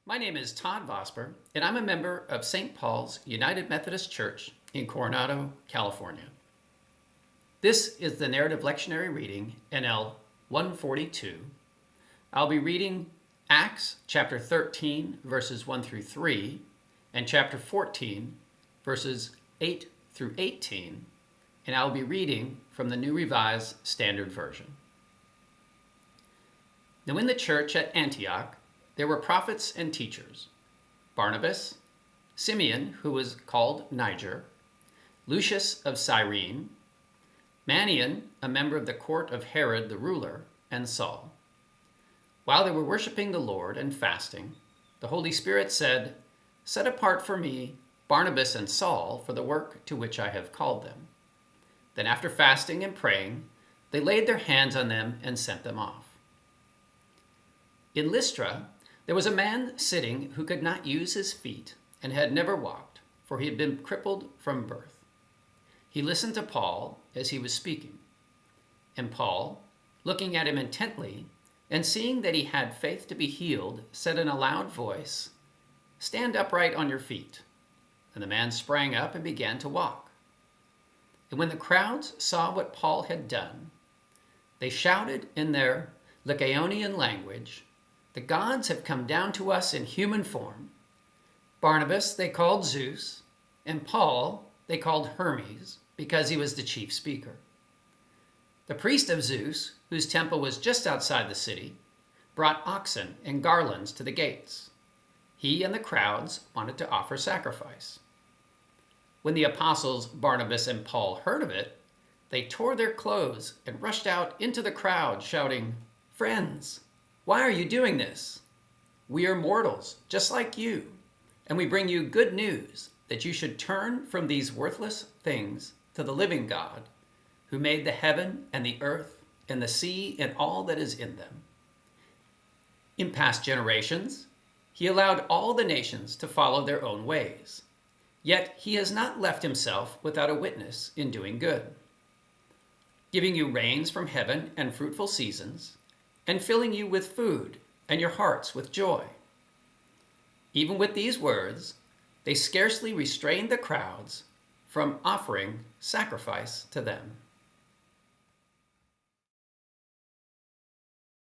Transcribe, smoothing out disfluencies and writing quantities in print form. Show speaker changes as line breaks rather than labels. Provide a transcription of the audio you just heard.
My name is Todd Vosper, and I'm a member of St. Paul's United Methodist Church in Coronado, California. This is the Narrative Lectionary Reading, NL 142. I'll be reading Acts chapter 13, verses 1 through 3, and chapter 14, verses 8 through 18, and I'll be reading from the New Revised Standard Version. Now in the church at Antioch, there were prophets and teachers: Barnabas, Simeon, who was called Niger, Lucius of Cyrene, Manaen, a member of the court of Herod the ruler, and Saul. While they were worshiping the Lord and fasting, the Holy Spirit said, "Set apart for me Barnabas and Saul for the work to which I have called them." Then after fasting and praying, they laid their hands on them and sent them off. In Lystra, there was a man sitting who could not use his feet and had never walked, for he had been crippled from birth. He listened to Paul as he was speaking. And Paul, looking at him intently and seeing that he had faith to be healed, said in a loud voice, "Stand upright on your feet." And the man sprang up and began to walk. And when the crowds saw what Paul had done, they shouted in their Lycaonian language, "The gods have come down to us in human form." Barnabas they called Zeus, and Paul they called Hermes, because he was the chief speaker. The priest of Zeus, whose temple was just outside the city, brought oxen and garlands to the gates. He and the crowds wanted to offer sacrifice. When the apostles Barnabas and Paul heard of it, they tore their clothes and rushed out into the crowd, shouting, "Friends, why are you doing this? We are mortals, just like you, and we bring you good news that you should turn from these worthless things to the living God, who made the heaven and the earth and the sea and all that is in them. In past generations, he allowed all the nations to follow their own ways, yet he has not left himself without a witness in doing good, giving you rains from heaven and fruitful seasons, and filling you with food and your hearts with joy." Even with these words, they scarcely restrained the crowds from offering sacrifice to them.